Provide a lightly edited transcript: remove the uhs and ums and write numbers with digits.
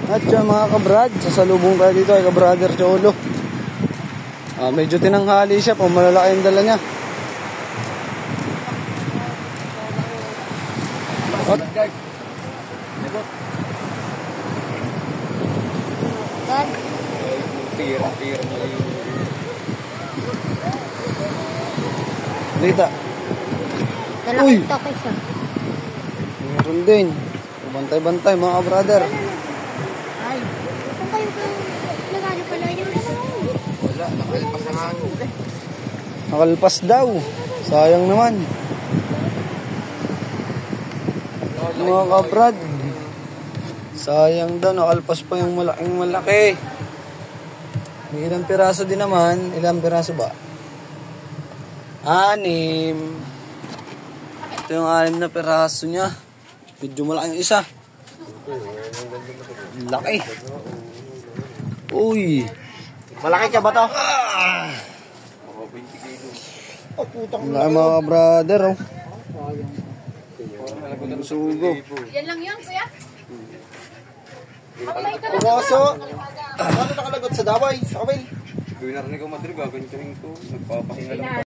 At yan mga kabrad, sasalubong tayo dito kay kabrother Cholo. Medyo tinanghali siya, malalaki yung dala niya. Dita. Uy! Meron din. Bantay-bantay mga brother. Ay, saan kayo nagano pala yun? Wala, nakalpas na nga. Nakalpas daw. Sayang naman. Mga kabrad. Sayang daw, nakalpas pa yung malaking malaki. May ilang piraso din naman. Ilang piraso ba? 6. Ito yung 6 na piraso niya. Medyo malaki yung isa. Laki. Uy. Malaki ka ba to? Laki mga brother, oh. Sugo. Yan lang yun, kuya? Pumoso. Ano nakalagot sa daway? Sa kamay? Gawin na rin ikaw madrig, gagawin ko rin ko. Nagpapahinga lang.